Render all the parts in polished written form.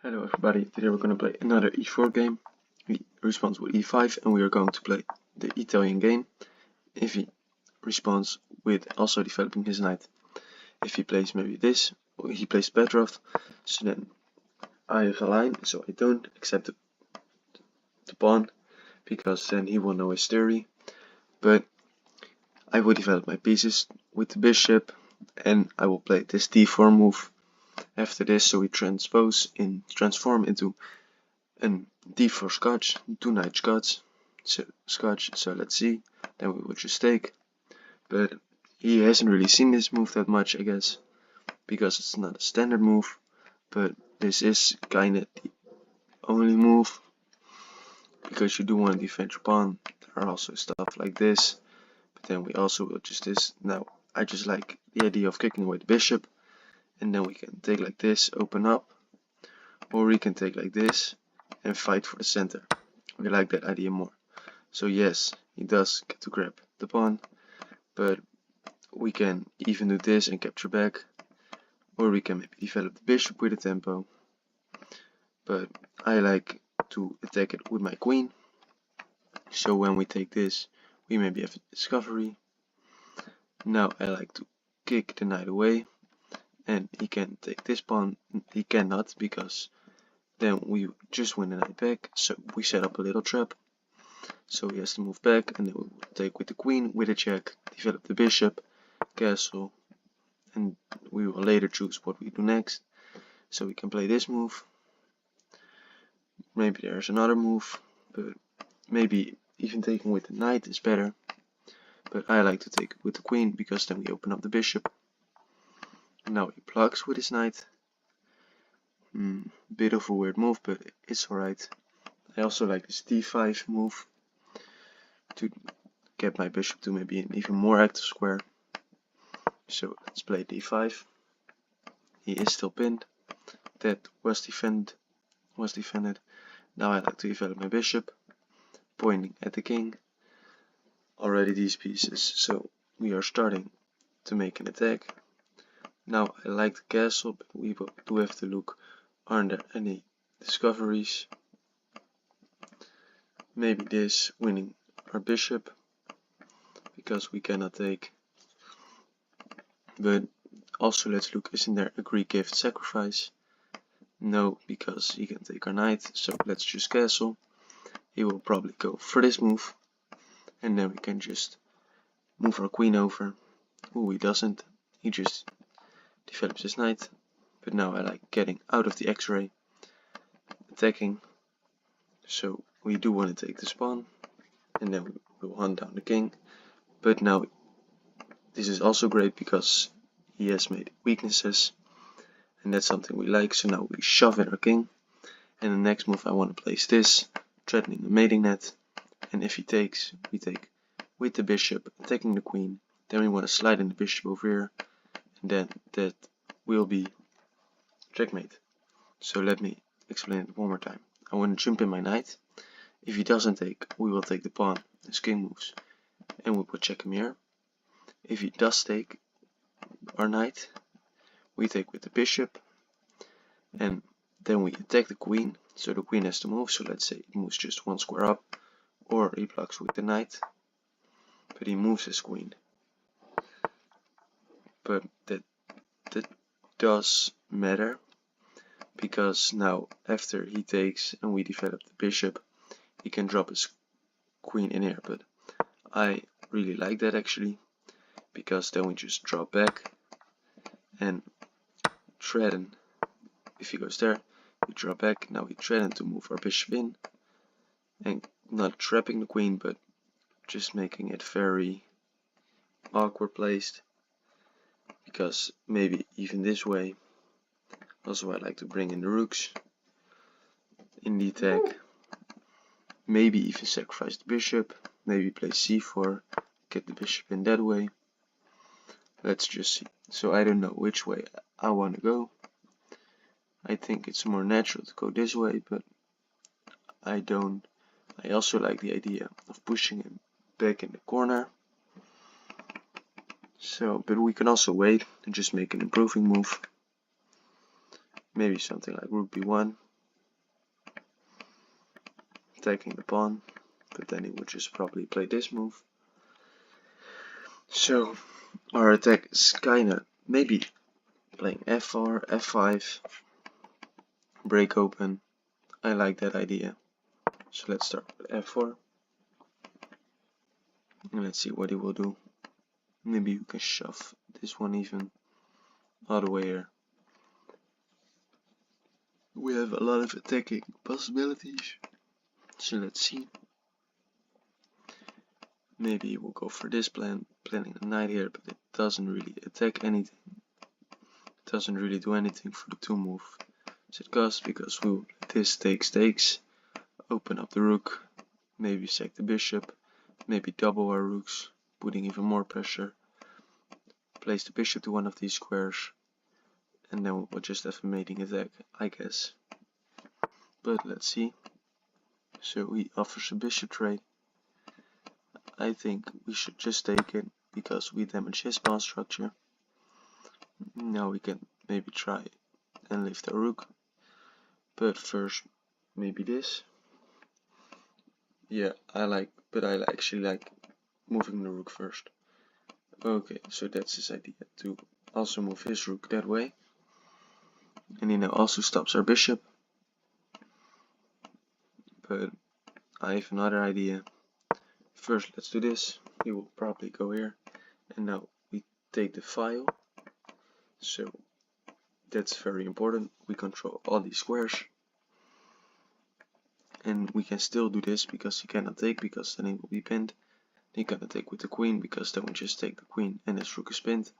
Hello everybody, today we're going to play another e4 game. He responds with e5 and we are going to play the Italian game. If he responds with also developing his knight. If he plays maybe this, or he plays Petrov, so then I have a line, so I don't accept the pawn, because then he will know his theory. But I will develop my pieces with the bishop and I will play this d4 move after this, so we transform into an d4 Scotch, 2 knight Scotch, so let's see, then we will just take, but he hasn't really seen this move that much, I guess, because it's not a standard move, but this is kinda the only move, because you do want to defend your pawn. There are also stuff like this, but then we also will just this. Now, I just like the idea of kicking away the bishop, and then we can take like this, open up, or we can take like this and fight for the center. We like that idea more. So yes, he does get to grab the pawn, but we can even do this and capture back, or we can maybe develop the bishop with a tempo. But I like to attack it with my queen, so when we take this, we maybe have a discovery. Now I like to kick the knight away, and he can take this pawn. He cannot, because then we just win the knight back, so we set up a little trap. So he has to move back, and then we will take with the queen, with a check, develop the bishop, castle, and we will later choose what we do next. So we can play this move. Maybe there's another move, but maybe even taking with the knight is better. But I like to take with the queen, because then we open up the bishop. Now he blocks with his knight. Bit of a weird move, but it's alright. I also like this d5 move to get my bishop to maybe an even more active square. So let's play d5. He is still pinned. That was defended. Now I like to develop my bishop, pointing at the king. Already these pieces, so we are starting to make an attack. Now I like the castle, but we do have to look, are there any discoveries? Maybe this, winning our bishop, because we cannot take. But also let's look, isn't there a Greek gift sacrifice? No, because he can take our knight, so let's just castle. He will probably go for this move, and then we can just move our queen over. Oh, he doesn't, he just develops his knight. But now I like getting out of the X-ray, attacking. So we do want to take this pawn, and then we will hunt down the king. But now this is also great, because he has made weaknesses, and that's something we like. So now we shove in our king, and the next move I want to place this, threatening the mating net. And if he takes, we take with the bishop, attacking the queen. Then we want to slide in the bishop over here, and then that will be checkmate. So let me explain it one more time. I want to jump in my knight. If he doesn't take, we will take the pawn as king moves, and we will check him here. If he does take our knight, we take with the bishop, and then we attack the queen, so the queen has to move. So let's say it moves just one square up, or he blocks with the knight, but he moves his queen. But that does matter, because now after he takes and we develop the bishop, he can drop his queen in here. But I really like that actually, because then we just drop back and threaten. If he goes there, we drop back. Now we threaten to move our bishop in, and not trapping the queen, but just making it very awkward placed, because maybe even this way. Also I like to bring in the rooks in the attack, maybe even sacrifice the bishop, maybe play c4, get the bishop in that way. Let's just see. So I don't know which way I want to go. I think it's more natural to go this way, but I don't. I also like the idea of pushing him back in the corner. So, but we can also wait and just make an improving move. Maybe something like rook b1, attacking the pawn, but then he would just probably play this move. So our attack is kinda maybe playing f4, f5, break open. I like that idea. So let's start with f4. And let's see what he will do. Maybe you can shove this one even all the way here. We have a lot of attacking possibilities. So let's see. Maybe he will go for this plan, planning a knight here, but it doesn't really attack anything. It doesn't really do anything for the 2 move. So it goes because we will play this takes, open up the rook, maybe sack the bishop, maybe double our rooks, putting even more pressure. Place the bishop to one of these squares, and then we'll just have a mating attack, I guess. But let's see. So he offers a bishop trade. I think we should just take it because we damage his pawn structure. Now we can maybe try and lift our rook. But first, maybe this. Yeah, I actually like moving the rook first. Okay, so that's his idea, to also move his rook that way. And he now also stops our bishop. But I have another idea. First, let's do this. He will probably go here. And now we take the file. So that's very important. We control all these squares. And we can still do this because he cannot take, because then he will be pinned. He cannot take with the queen because then we just take the queen and his rook is pinned.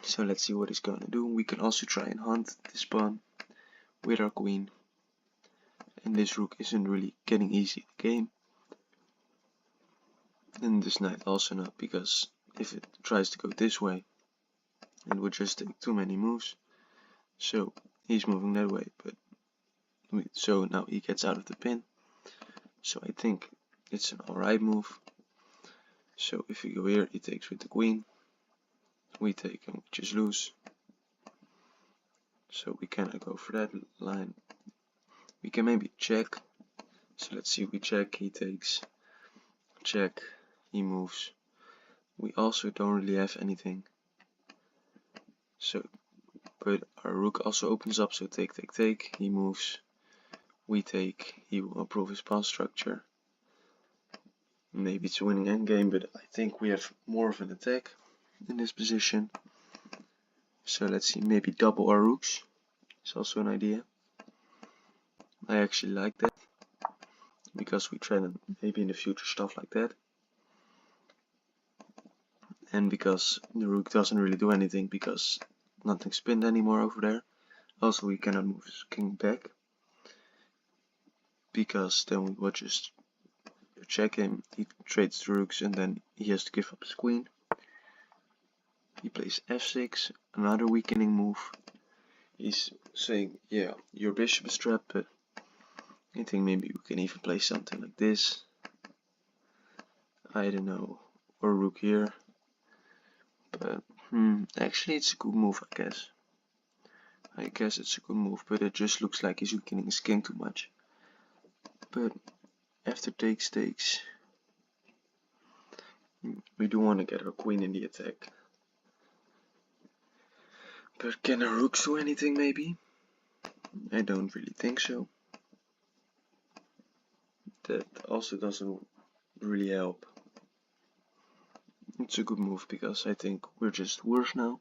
So let's see what he's going to do. We can also try and hunt this pawn with our queen. And this rook isn't really getting easy in the game. And this knight also not, because if it tries to go this way, it would just take too many moves. So he's moving that way, but so now he gets out of the pin. So I think it's an alright move. So if we go here, he takes with the queen. We take and we just lose. So we cannot go for that line. We can maybe check. So let's see, we check, he takes, check, he moves. We also don't really have anything. So, but our rook also opens up, so take, take, take, he moves. We take, he will improve his pawn structure. Maybe it's a winning endgame, but I think we have more of an attack in this position. So let's see, maybe double our rooks. It's also an idea. I actually like that, because we try to maybe in the future stuff like that. And because the rook doesn't really do anything, because nothing's pinned anymore over there. Also we cannot move his king back, because then we will just check him, he trades the rooks and then he has to give up his queen. He plays f6, another weakening move. He's saying, yeah, your bishop is trapped, but I think maybe we can even play something like this. I don't know, or rook here. But actually it's a good move, I guess. I guess it's a good move, but it just looks like he's weakening his king too much. But after takes, takes, we do want to get our queen in the attack. But can our rooks do anything maybe? I don't really think so. That also doesn't really help. It's a good move because I think we're just worse now.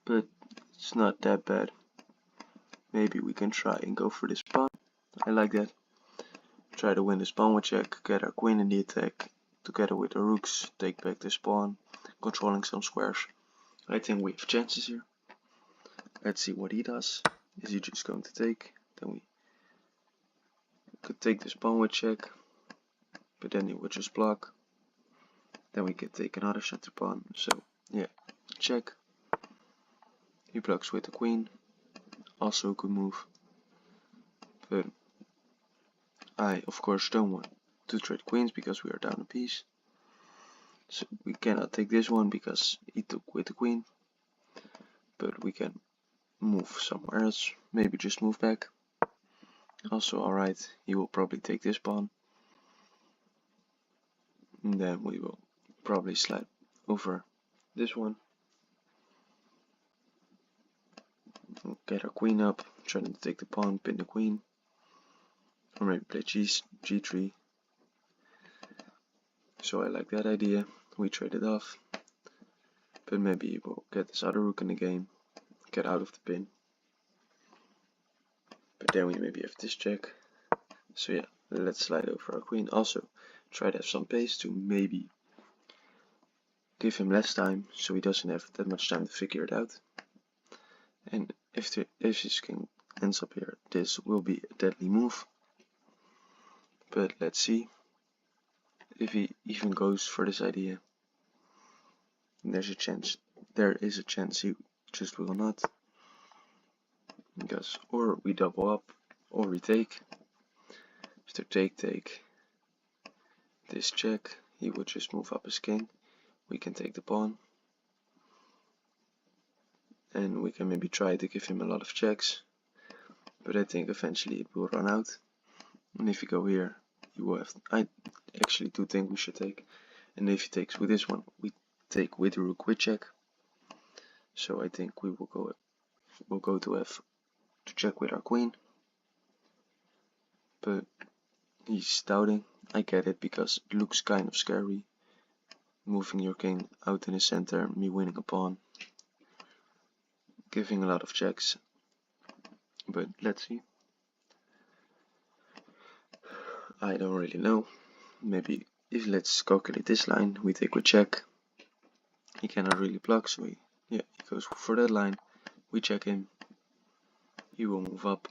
But it's not that bad. Maybe we can try and go for this pawn. I like that. Try to win this pawn with check, get our queen in the attack, together with the rooks, take back this pawn, controlling some squares. I think we have chances here. Let's see what he does. Is he just going to take? Then we could take this pawn with check, but then he would just block. Then we could take another center pawn. So yeah, check. He blocks with the queen. Also a good move. But I of course don't want to trade queens because we are down a piece. So we cannot take this one because he took with the queen. But we can move somewhere else. Maybe just move back. Also alright, he will probably take this pawn, and then we will probably slide over this one. We'll get our queen up, trying to take the pawn, pin the queen, or maybe play g3. So I like that idea. We trade it off, but maybe we'll get this other rook in the game, get out of the pin. But then we maybe have this check. So yeah, let's slide over our queen. Also, try to have some pace to maybe give him less time, so he doesn't have that much time to figure it out. And if his king ends up here, this will be a deadly move. But let's see if he even goes for this idea. There is a chance he just will not. Because or we double up, or we take. After take, this check, he would just move up his king. We can take the pawn. And we can maybe try to give him a lot of checks. But I think eventually it will run out. And if you go here, you will have. I actually do think we should take. And if he takes with this one, we take with rook with check. So I think we will go to f to check with our queen. But he's doubting. I get it because it looks kind of scary. Moving your king out in the center, me winning a pawn, giving a lot of checks. But let's see. I don't really know. Maybe if let's calculate this line, we take with check. He cannot really block, so he goes for that line. We check him. He will move up.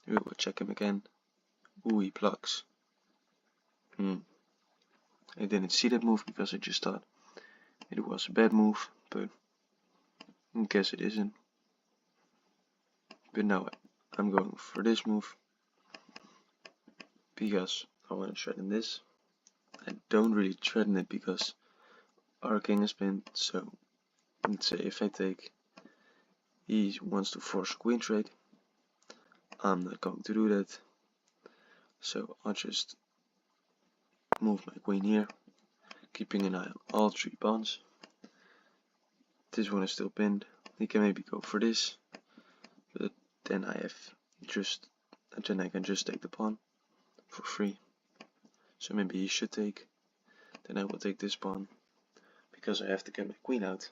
We will check him again. Ooh, he blocks. I didn't see that move because I just thought it was a bad move, but I guess it isn't. But now I'm going for this move because I want to threaten this. I don't really threaten it because our king is pinned, so let's say if I take, he wants to force a queen trade. I'm not going to do that, so I'll just move my queen here, keeping an eye on all three pawns. This one is still pinned. He can maybe go for this, but then I can just take the pawn for free. So maybe he should take. Then I will take this pawn because I have to get my queen out.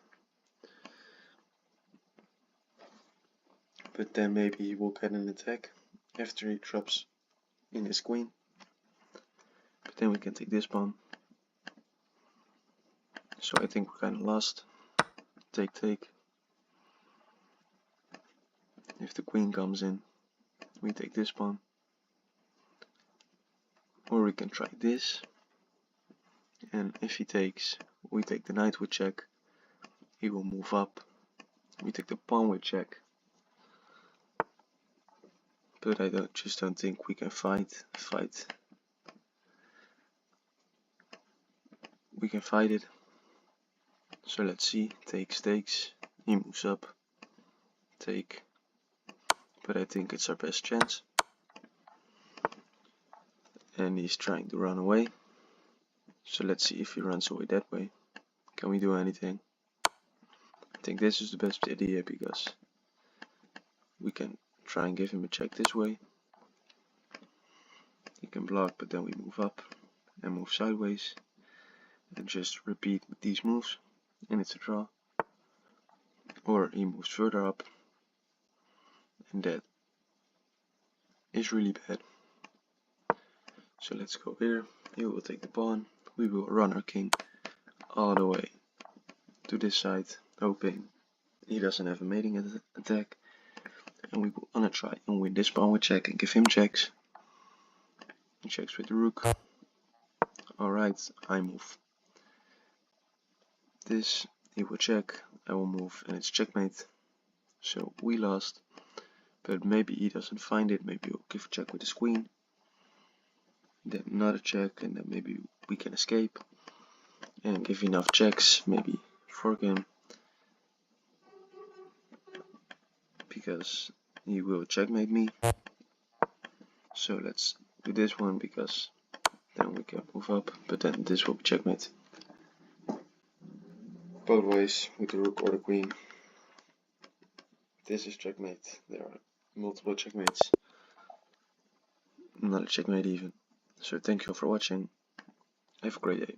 But then maybe he will get an attack after he drops in his queen. But then we can take this pawn. So I think we're kind of lost. Take. If the queen comes in, we take this pawn. Or we can try this. And if he takes, we take the knight with check. He will move up. We take the pawn with check. But I just don't think we can fight. We can fight it. So let's see. Takes. He moves up. Take. But I think it's our best chance. And he's trying to run away. So let's see if he runs away that way. Can we do anything? I think this is the best idea because we can try and give him a check this way. He can block, but then we move up and move sideways and just repeat these moves, and it's a draw. Or he moves further up, and that is really bad. So let's go here. He will take the pawn. We will run our king all the way to this side, hoping he doesn't have a mating attack. And we will wanna try and win this pawn with check and give him checks. He checks with the rook. Alright, I move this, he will check, I will move, and it's checkmate. So we lost, but maybe he doesn't find it. Maybe he'll give a check with his queen, then another check, and then maybe we can escape and give enough checks, maybe fork him, because he will checkmate me. So let's do this one because then we can move up, but then this will be checkmate. Both ways with the rook or the queen. This is checkmate. There are multiple checkmates. Another checkmate even. So thank you all for watching. Have a great day.